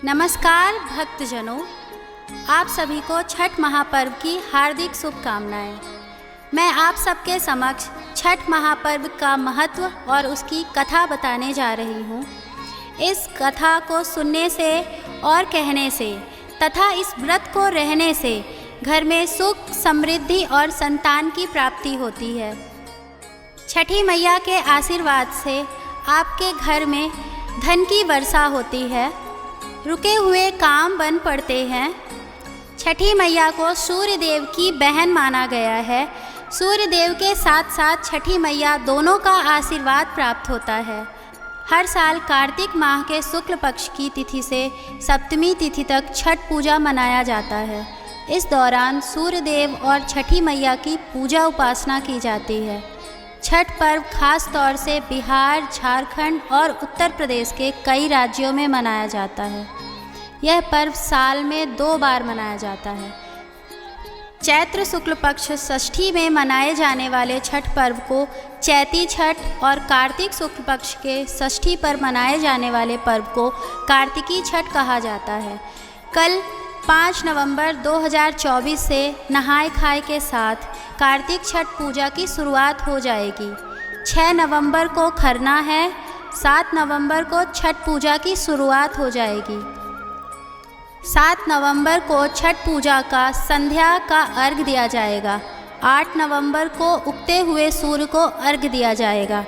नमस्कार भक्तजनों, आप सभी को छठ महापर्व की हार्दिक शुभकामनाएं। मैं आप सबके समक्ष छठ महापर्व का महत्व और उसकी कथा बताने जा रही हूँ। इस कथा को सुनने से और कहने से तथा इस व्रत को रहने से घर में सुख, समृद्धि और संतान की प्राप्ति होती है। छठी मैया के आशीर्वाद से आपके घर में धन की वर्षा होती है, रुके हुए काम बन पड़ते हैं। छठी मैया को सूर्य देव की बहन माना गया है। सूर्य देव के साथ साथ छठी मैया दोनों का आशीर्वाद प्राप्त होता है। हर साल कार्तिक माह के शुक्ल पक्ष की तिथि से सप्तमी तिथि तक छठ पूजा मनाया जाता है। इस दौरान सूर्य देव और छठी मैया की पूजा उपासना की जाती है। छठ पर्व खास तौर से बिहार, झारखंड और उत्तर प्रदेश के कई राज्यों में मनाया जाता है। यह पर्व साल में 2 बार मनाया जाता है। चैत्र शुक्ल पक्ष षष्ठी में मनाए जाने वाले छठ पर्व को चैती छठ और कार्तिक शुक्ल पक्ष के षष्ठी पर मनाए जाने वाले पर्व को कार्तिकी छठ कहा जाता है। कल 5 नवंबर 2024 से नहाय खाए के साथ कार्तिक छठ पूजा की शुरुआत हो जाएगी। 6 नवंबर को खरना है। 7 नवंबर को छठ पूजा की शुरुआत हो जाएगी। 7 नवंबर को छठ पूजा का संध्या का अर्घ दिया जाएगा। 8 नवंबर को उगते हुए सूर्य को अर्घ दिया जाएगा।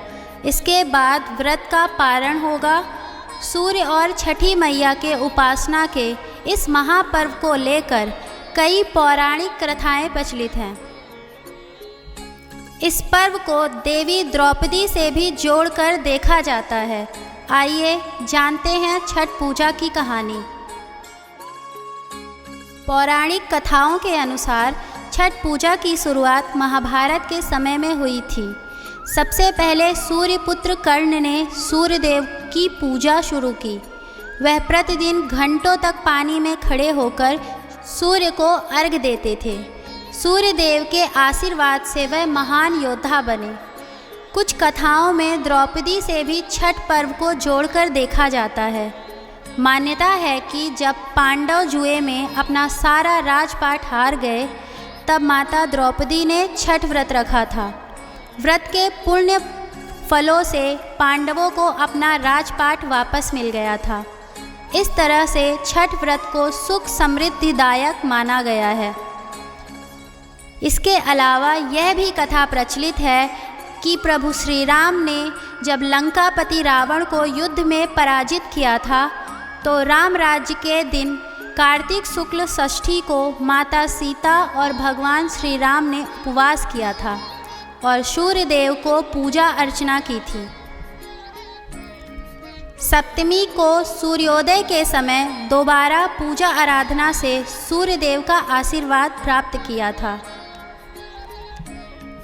इसके बाद व्रत का पारण होगा। सूर्य और छठी मैया के उपासना के इस महापर्व को लेकर कई पौराणिक कथाएं प्रचलित हैं। इस पर्व को देवी द्रौपदी से भी जोड़कर देखा जाता है। आइए जानते हैं छठ पूजा की कहानी। पौराणिक कथाओं के अनुसार छठ पूजा की शुरुआत महाभारत के समय में हुई थी। सबसे पहले सूर्यपुत्र कर्ण ने सूर्य देव की पूजा शुरू की। वह प्रतिदिन घंटों तक पानी में खड़े होकर सूर्य को अर्घ देते थे। सूर्य देव के आशीर्वाद से वह महान योद्धा बने। कुछ कथाओं में द्रौपदी से भी छठ पर्व को जोड़कर देखा जाता है। मान्यता है कि जब पांडव जुए में अपना सारा राजपाट हार गए, तब माता द्रौपदी ने छठ व्रत रखा था। व्रत के पुण्य फलों से पांडवों को अपना राजपाट वापस मिल गया था। इस तरह से छठ व्रत को सुख समृद्धिदायक माना गया है। इसके अलावा यह भी कथा प्रचलित है कि प्रभु श्री राम ने जब लंकापति रावण को युद्ध में पराजित किया था, तो राम राज्य के दिन कार्तिक शुक्ल षष्ठी को माता सीता और भगवान श्री राम ने उपवास किया था और सूर्य देव को पूजा अर्चना की थी। सप्तमी को सूर्योदय के समय दोबारा पूजा आराधना से सूर्य देव का आशीर्वाद प्राप्त किया था।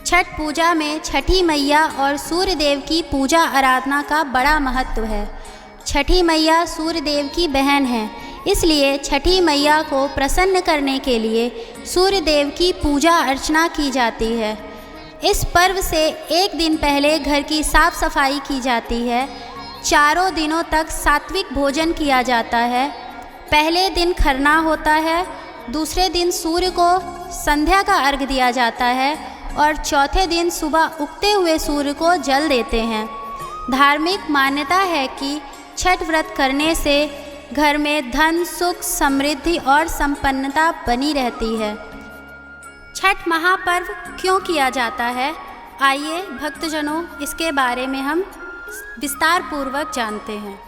छठ पूजा में छठी मैया और सूर्य देव की पूजा आराधना का बड़ा महत्व है। छठी मैया सूर्य देव की बहन है, इसलिए छठी मैया को प्रसन्न करने के लिए सूर्य देव की पूजा अर्चना की जाती है। इस पर्व से एक दिन पहले घर की साफ सफाई की जाती है। 4 दिनों तक सात्विक भोजन किया जाता है। पहले दिन खरना होता है, दूसरे दिन सूर्य को संध्या का अर्घ दिया जाता है और चौथे दिन सुबह उगते हुए सूर्य को जल देते हैं। धार्मिक मान्यता है कि छठ व्रत करने से घर में धन, सुख, समृद्धि और संपन्नता बनी रहती है। छठ महापर्व क्यों किया जाता है? आइए भक्तजनों, इसके बारे में हम विस्तार पूर्वक जानते हैं।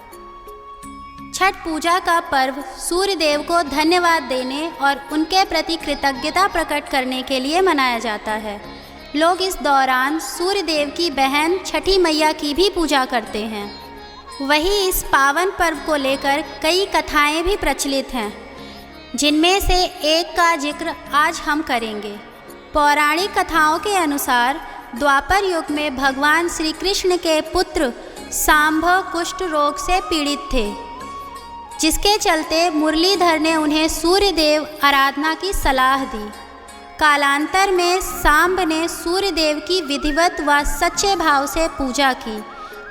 छठ पूजा का पर्व सूर्य देव को धन्यवाद देने और उनके प्रति कृतज्ञता प्रकट करने के लिए मनाया जाता है। लोग इस दौरान सूर्य देव की बहन छठी मैया की भी पूजा करते हैं। वहीं इस पावन पर्व को लेकर कई कथाएं भी प्रचलित हैं, जिनमें से एक का जिक्र आज हम करेंगे। पौराणिक कथाओं के अनुसार द्वापर युग में भगवान श्री कृष्ण के पुत्र सांभ कुष्ठ रोग से पीड़ित थे, जिसके चलते मुरलीधर ने उन्हें सूर्य देव आराधना की सलाह दी। कालांतर में सांब ने सूर्य देव की विधिवत व सच्चे भाव से पूजा की।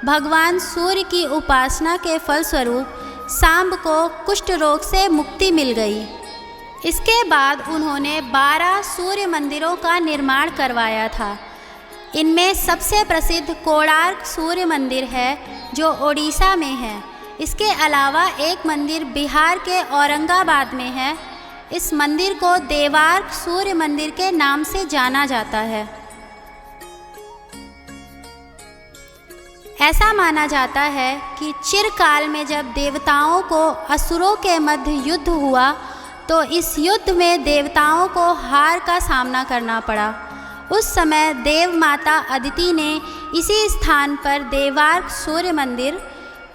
भगवान सूर्य की उपासना के फलस्वरूप सांब को कुष्ठ रोग से मुक्ति मिल गई। इसके बाद उन्होंने 12 सूर्य मंदिरों का निर्माण करवाया था। इनमें सबसे प्रसिद्ध कोणार्क सूर्य मंदिर है जो ओडिशा में है। इसके अलावा एक मंदिर बिहार के औरंगाबाद में है। इस मंदिर को देवार्क सूर्य मंदिर के नाम से जाना जाता है। ऐसा माना जाता है कि चिरकाल में जब देवताओं को असुरों के मध्य युद्ध हुआ तो इस युद्ध में देवताओं को हार का सामना करना पड़ा। उस समय देव माता अदिति ने इसी स्थान पर देवार्क सूर्य मंदिर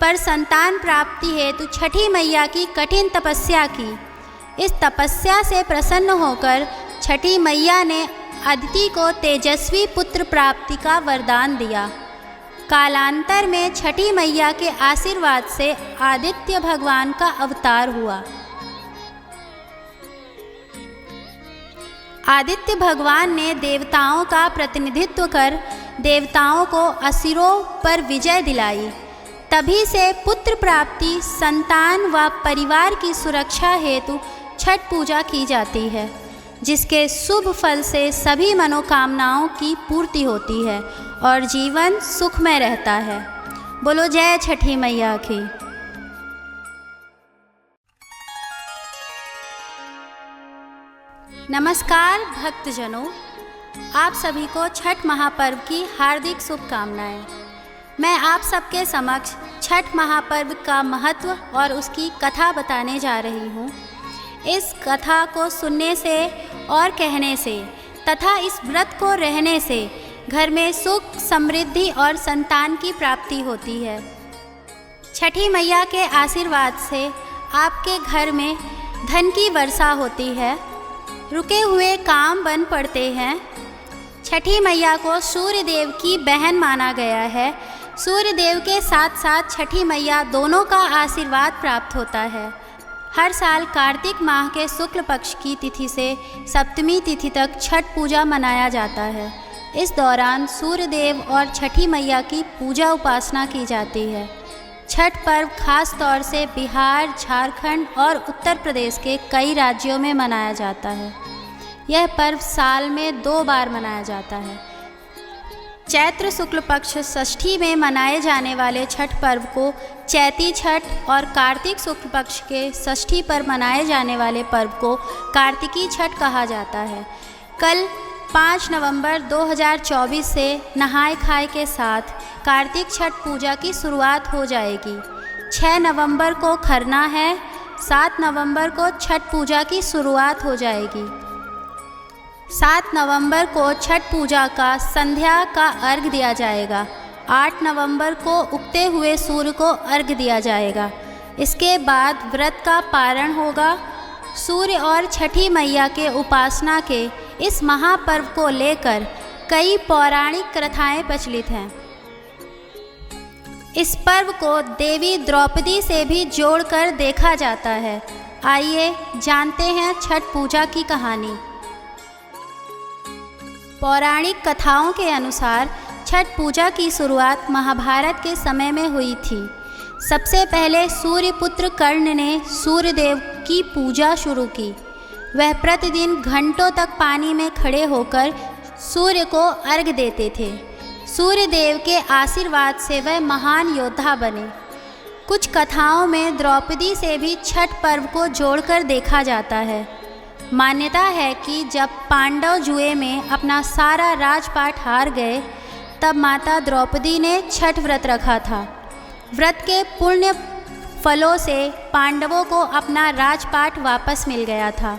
पर संतान प्राप्ति हेतु छठी मैया की कठिन तपस्या की। इस तपस्या से प्रसन्न होकर छठी मैया ने अदिति को तेजस्वी पुत्र प्राप्ति का वरदान दिया। कालांतर में छठी मैया के आशीर्वाद से आदित्य भगवान का अवतार हुआ। आदित्य भगवान ने देवताओं का प्रतिनिधित्व कर देवताओं को असुरों पर विजय दिलाई। तभी से पुत्र प्राप्ति, संतान व परिवार की सुरक्षा हेतु छठ पूजा की जाती है, जिसके शुभ फल से सभी मनोकामनाओं की पूर्ति होती है और जीवन सुखमय रहता है। बोलो जय छठी मैया की। नमस्कार भक्तजनों, आप सभी को छठ महापर्व की हार्दिक शुभकामनाएं। मैं आप सबके समक्ष छठ महापर्व का महत्व और उसकी कथा बताने जा रही हूँ। इस कथा को सुनने से और कहने से तथा इस व्रत को रहने से घर में सुख, समृद्धि और संतान की प्राप्ति होती है। छठी मैया के आशीर्वाद से आपके घर में धन की वर्षा होती है, रुके हुए काम बन पड़ते हैं। छठी मैया को सूर्य देव की बहन माना गया है। सूर्य देव के साथ साथ छठी मैया दोनों का आशीर्वाद प्राप्त होता है। हर साल कार्तिक माह के शुक्ल पक्ष की तिथि से सप्तमी तिथि तक छठ पूजा मनाया जाता है। इस दौरान सूर्य देव और छठी मैया की पूजा उपासना की जाती है। छठ पर्व खास तौर से बिहार, झारखंड और उत्तर प्रदेश के कई राज्यों में मनाया जाता है। यह पर्व साल में 2 बार मनाया जाता है। चैत्र शुक्ल पक्ष षष्ठी में मनाए जाने वाले छठ पर्व को चैती छठ और कार्तिक शुक्ल पक्ष के षष्ठी पर मनाए जाने वाले पर्व को कार्तिकी छठ कहा जाता है। कल 5 नवंबर 2024 से नहाय खाए के साथ कार्तिक छठ पूजा की शुरुआत हो जाएगी। 6 नवंबर को खरना है। 7 नवंबर को छठ पूजा की शुरुआत हो जाएगी। 7 नवंबर को छठ पूजा का संध्या का अर्घ दिया जाएगा। 8 नवंबर को उगते हुए सूर्य को अर्घ दिया जाएगा। इसके बाद व्रत का पारण होगा। सूर्य और छठी मैया के उपासना के इस महापर्व को लेकर कई पौराणिक कथाएं प्रचलित हैं। इस पर्व को देवी द्रौपदी से भी जोड़कर देखा जाता है। आइए जानते हैं छठ पूजा की कहानी। पौराणिक कथाओं के अनुसार छठ पूजा की शुरुआत महाभारत के समय में हुई थी। सबसे पहले सूर्यपुत्र कर्ण ने सूर्य देव की पूजा शुरू की। वह प्रतिदिन घंटों तक पानी में खड़े होकर सूर्य को अर्घ देते थे। सूर्य देव के आशीर्वाद से वह महान योद्धा बने। कुछ कथाओं में द्रौपदी से भी छठ पर्व को जोड़कर देखा जाता है। मान्यता है कि जब पांडव जुए में अपना सारा राजपाट हार गए, तब माता द्रौपदी ने छठ व्रत रखा था। व्रत के पुण्य फलों से पांडवों को अपना राजपाट वापस मिल गया था।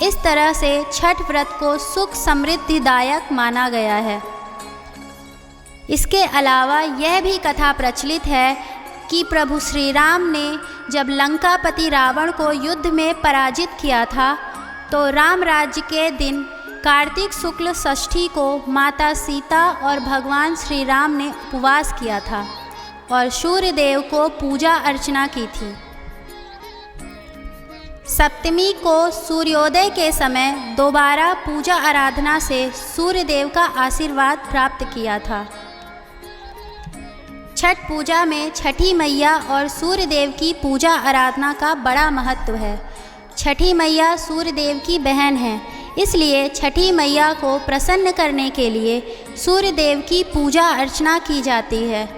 इस तरह से छठ व्रत को सुख समृद्धिदायक माना गया है। इसके अलावा यह भी कथा प्रचलित है कि प्रभु श्री राम ने जब लंकापति रावण को युद्ध में पराजित किया था, तो राम राज्य के दिन कार्तिक शुक्ल षष्ठी को माता सीता और भगवान श्री राम ने उपवास किया था और सूर्य देव को पूजा अर्चना की थी। सप्तमी को सूर्योदय के समय दोबारा पूजा आराधना से सूर्य देव का आशीर्वाद प्राप्त किया था। छठ पूजा में छठी मैया और सूर्य देव की पूजा आराधना का बड़ा महत्व है। छठी मैया सूर्य देव की बहन है, इसलिए छठी मैया को प्रसन्न करने के लिए सूर्य देव की पूजा अर्चना की जाती है।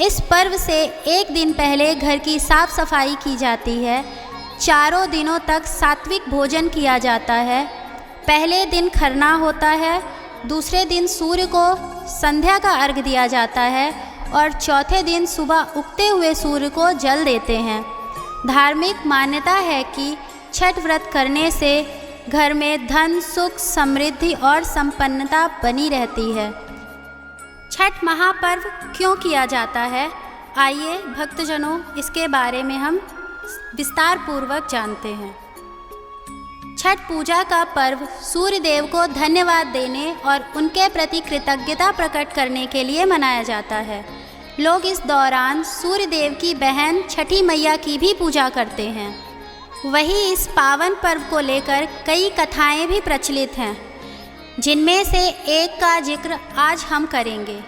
इस पर्व से एक दिन पहले घर की साफ सफाई की जाती है। चारों दिनों तक सात्विक भोजन किया जाता है। पहले दिन खरना होता है, दूसरे दिन सूर्य को संध्या का अर्घ दिया जाता है और चौथे दिन सुबह उगते हुए सूर्य को जल देते हैं। धार्मिक मान्यता है कि छठ व्रत करने से घर में धन, सुख, समृद्धि और संपन्नता बनी रहती है। छठ महापर्व क्यों किया जाता है, आइए भक्तजनों इसके बारे में हम विस्तार पूर्वक जानते हैं। छठ पूजा का पर्व सूर्य देव को धन्यवाद देने और उनके प्रति कृतज्ञता प्रकट करने के लिए मनाया जाता है। लोग इस दौरान सूर्य देव की बहन छठी मैया की भी पूजा करते हैं। वहीं इस पावन पर्व को लेकर कई कथाएं भी प्रचलित हैं, जिनमें से एक का जिक्र आज हम करेंगे।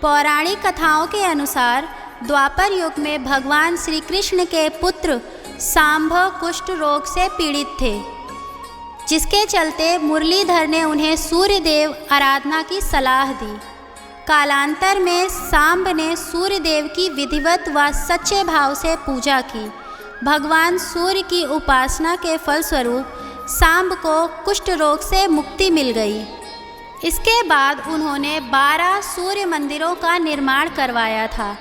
पौराणिक कथाओं के अनुसार द्वापर युग में भगवान श्री कृष्ण के पुत्र सांभ कुष्ठ रोग से पीड़ित थे, जिसके चलते मुरलीधर ने उन्हें सूर्य देव आराधना की सलाह दी। कालांतर में सांब ने सूर्य देव की विधिवत व सच्चे भाव से पूजा की। भगवान सूर्य की उपासना के फलस्वरूप सांब को कुष्ठ रोग से मुक्ति मिल गई। इसके बाद उन्होंने 12 सूर्य मंदिरों का निर्माण करवाया था।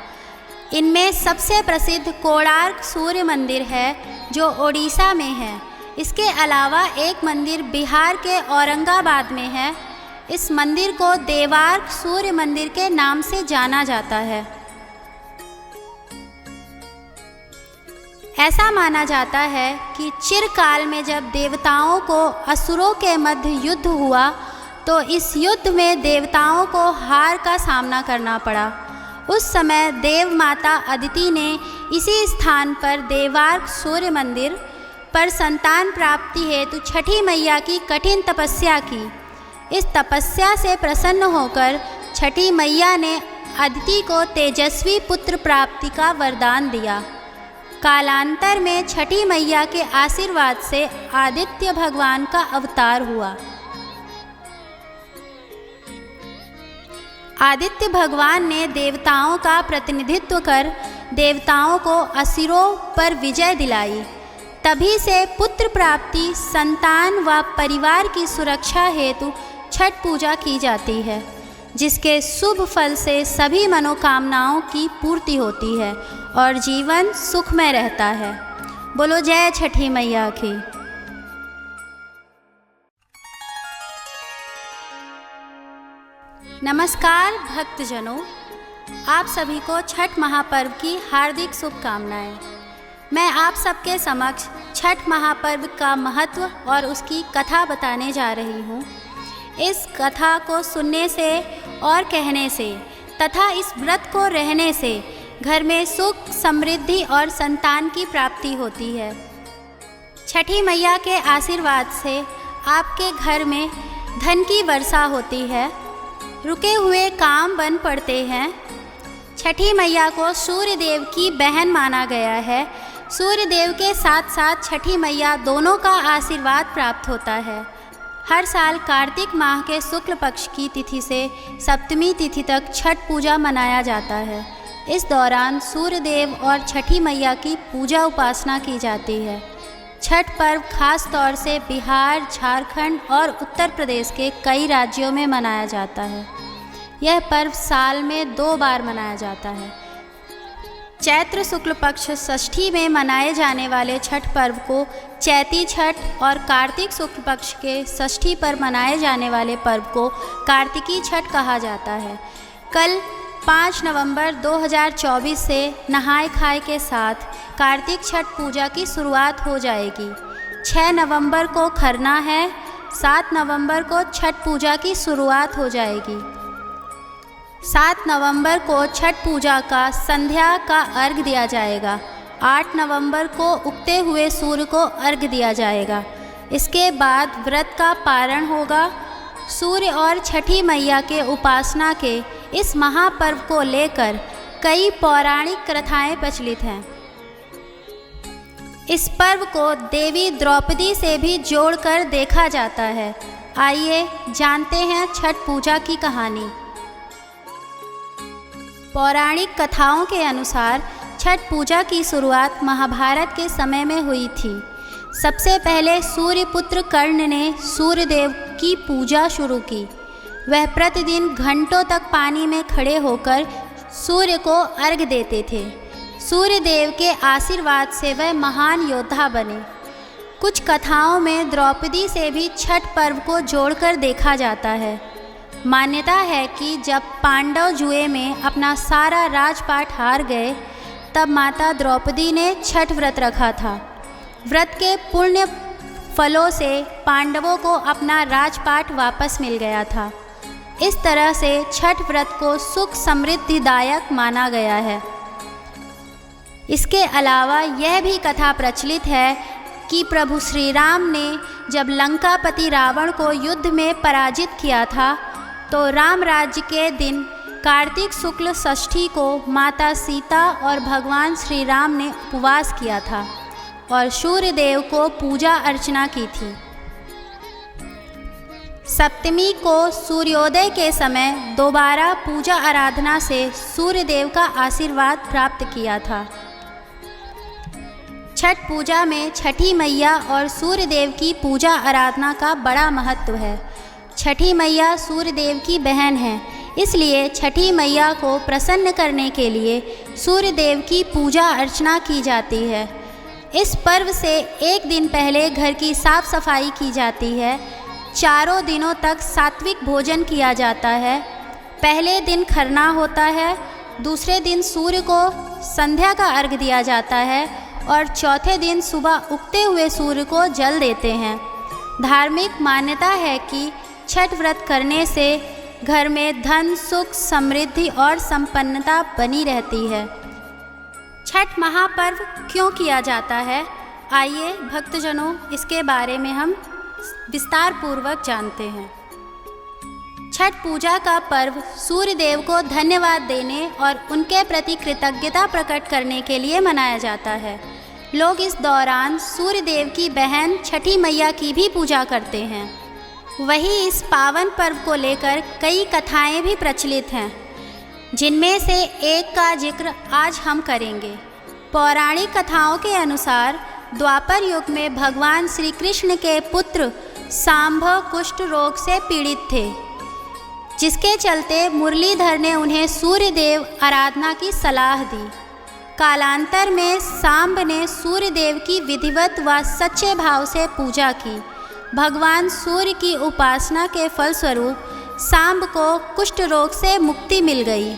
इनमें सबसे प्रसिद्ध कोणार्क सूर्य मंदिर है, जो ओडिशा में है। इसके अलावा एक मंदिर बिहार के औरंगाबाद में है। इस मंदिर को देवार्क सूर्य मंदिर के नाम से जाना जाता है। ऐसा माना जाता है कि चिरकाल में जब देवताओं को असुरों के मध्य युद्ध हुआ, तो इस युद्ध में देवताओं को हार का सामना करना पड़ा। उस समय देव माता अदिति ने इसी स्थान पर देवार्क सूर्य मंदिर पर संतान प्राप्ति हेतु छठी मैया की कठिन तपस्या की। इस तपस्या से प्रसन्न होकर छठी मैया ने अदिति को तेजस्वी पुत्र प्राप्ति का वरदान दिया। कालांतर में छठी मैया के आशीर्वाद से आदित्य भगवान का अवतार हुआ। आदित्य भगवान ने देवताओं का प्रतिनिधित्व कर देवताओं को असुरों पर विजय दिलाई। तभी से पुत्र प्राप्ति, संतान व परिवार की सुरक्षा हेतु छठ पूजा की जाती है, जिसके शुभ फल से सभी मनोकामनाओं की पूर्ति होती है और जीवन सुखमय रहता है। बोलो जय छठी मैया की। नमस्कार भक्तजनों, आप सभी को छठ महापर्व की हार्दिक शुभकामनाएं। मैं आप सबके समक्ष छठ महापर्व का महत्व और उसकी कथा बताने जा रही हूँ। इस कथा को सुनने से और कहने से तथा इस व्रत को रहने से घर में सुख, समृद्धि और संतान की प्राप्ति होती है। छठी मैया के आशीर्वाद से आपके घर में धन की वर्षा होती है, रुके हुए काम बन पड़ते हैं। छठी मैया को सूर्य देव की बहन माना गया है। सूर्य देव के साथ साथ छठी मैया दोनों का आशीर्वाद प्राप्त होता है। हर साल कार्तिक माह के शुक्ल पक्ष की तिथि से सप्तमी तिथि तक छठ पूजा मनाया जाता है। इस दौरान सूर्य देव और छठी मैया की पूजा उपासना की जाती है। छठ पर्व खास तौर से बिहार, झारखंड और उत्तर प्रदेश के कई राज्यों में मनाया जाता है। यह पर्व साल में 2 बार मनाया जाता है। चैत्र शुक्ल पक्ष षष्ठी में मनाए जाने वाले छठ पर्व को चैती छठ और कार्तिक शुक्ल पक्ष के षष्ठी पर मनाए जाने वाले पर्व को कार्तिकी छठ कहा जाता है। कल 5 नवंबर 2024 से नहाय खाए के साथ कार्तिक छठ पूजा की शुरुआत हो जाएगी। 6 नवंबर को खरना है। 7 नवंबर को छठ पूजा की शुरुआत हो जाएगी। 7 नवंबर को छठ पूजा का संध्या का अर्घ दिया जाएगा। 8 नवंबर को उगते हुए सूर्य को अर्घ दिया जाएगा। इसके बाद व्रत का पारण होगा। सूर्य और छठी मैया के उपासना के इस महापर्व को लेकर कई पौराणिक कथाएं प्रचलित हैं। इस पर्व को देवी द्रौपदी से भी जोड़कर देखा जाता है। आइए जानते हैं छठ पूजा की कहानी। पौराणिक कथाओं के अनुसार छठ पूजा की शुरुआत महाभारत के समय में हुई थी। सबसे पहले सूर्यपुत्र कर्ण ने सूर्यदेव की पूजा शुरू की। वह प्रतिदिन घंटों तक पानी में खड़े होकर सूर्य को अर्घ्य देते थे। सूर्यदेव के आशीर्वाद से वह महान योद्धा बने। कुछ कथाओं में द्रौपदी से भी छठ पर्व को जोड़कर देखा जाता है। मान्यता है कि जब पांडव जुए में अपना सारा राजपाट हार गए, तब माता द्रौपदी ने छठ व्रत रखा था। व्रत के पुण्य फलों से पांडवों को अपना राजपाट वापस मिल गया था। इस तरह से छठ व्रत को सुख समृद्धिदायक माना गया है। इसके अलावा यह भी कथा प्रचलित है कि प्रभु श्री राम ने जब लंकापति रावण को युद्ध में पराजित किया था, तो राम राज्य के दिन कार्तिक शुक्ल षष्ठी को माता सीता और भगवान श्री राम ने उपवास किया था और सूर्यदेव को पूजा अर्चना की थी। सप्तमी को सूर्योदय के समय दोबारा पूजा आराधना से सूर्यदेव का आशीर्वाद प्राप्त किया था। छठ पूजा में छठी मैया और सूर्यदेव की पूजा आराधना का बड़ा महत्व है। छठी मैया सूर्यदेव की बहन है, इसलिए छठी मैया को प्रसन्न करने के लिए सूर्यदेव की पूजा अर्चना की जाती है। इस पर्व से एक दिन पहले घर की साफ सफाई की जाती है। चारों दिनों तक सात्विक भोजन किया जाता है। पहले दिन खरना होता है, दूसरे दिन सूर्य को संध्या का अर्घ्य दिया जाता है और चौथे दिन सुबह उगते हुए सूर्य को जल देते हैं। धार्मिक मान्यता है कि छठ व्रत करने से घर में धन, सुख, समृद्धि और संपन्नता बनी रहती है। छठ महापर्व क्यों किया जाता है? आइए भक्तजनों, इसके बारे में हम विस्तार पूर्वक जानते हैं। छठ पूजा का पर्व सूर्यदेव को धन्यवाद देने और उनके प्रति कृतज्ञता प्रकट करने के लिए मनाया जाता है। लोग इस दौरान सूर्यदेव की बहन छठी मैया की भी पूजा करते हैं। वहीं इस पावन पर्व को लेकर कई कथाएं भी प्रचलित हैं, जिनमें से एक का जिक्र आज हम करेंगे। पौराणिक कथाओं के अनुसार द्वापर युग में भगवान श्री कृष्ण के पुत्र सांब कुष्ठ रोग से पीड़ित थे, जिसके चलते मुरलीधर ने उन्हें सूर्यदेव आराधना की सलाह दी। कालांतर में सांब ने सूर्यदेव की विधिवत व सच्चे भाव से पूजा की। भगवान सूर्य की उपासना के फलस्वरूप सांब को कुष्ठ रोग से मुक्ति मिल गई।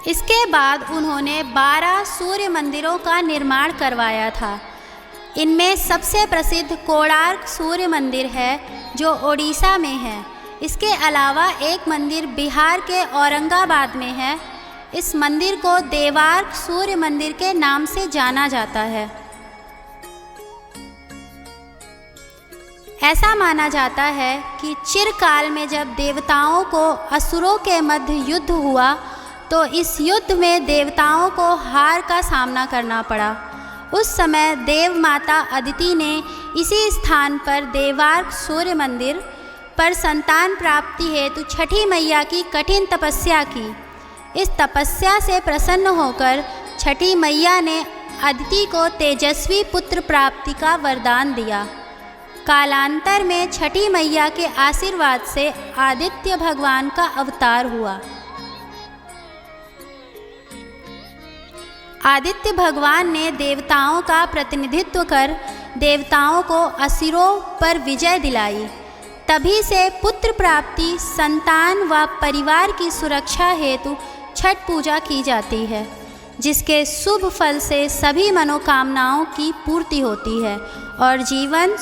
इसके बाद उन्होंने 12 सूर्य मंदिरों का निर्माण करवाया था। इनमें सबसे प्रसिद्ध कोणार्क सूर्य मंदिर है, जो ओडिशा में है। इसके अलावा एक मंदिर बिहार के औरंगाबाद में है। इस मंदिर को देवार्क सूर्य मंदिर के नाम से जाना जाता है। ऐसा माना जाता है कि चिरकाल में जब देवताओं को असुरों के मध्य युद्ध हुआ, तो इस युद्ध में देवताओं को हार का सामना करना पड़ा। उस समय देव माता अदिति ने इसी स्थान पर देवार्क सूर्य मंदिर पर संतान प्राप्ति हेतु छठी मैया की कठिन तपस्या की। इस तपस्या से प्रसन्न होकर छठी मैया ने अदिति को तेजस्वी पुत्र प्राप्ति का वरदान दिया। कालांतर में छठी मैया के आशीर्वाद से आदित्य भगवान का अवतार हुआ। आदित्य भगवान ने देवताओं का प्रतिनिधित्व कर देवताओं को असुरों पर विजय दिलाई। तभी से पुत्र प्राप्ति, संतान व परिवार की सुरक्षा हेतु छठ पूजा की जाती है, जिसके शुभ फल से सभी मनोकामनाओं की पूर्ति होती है और जीवन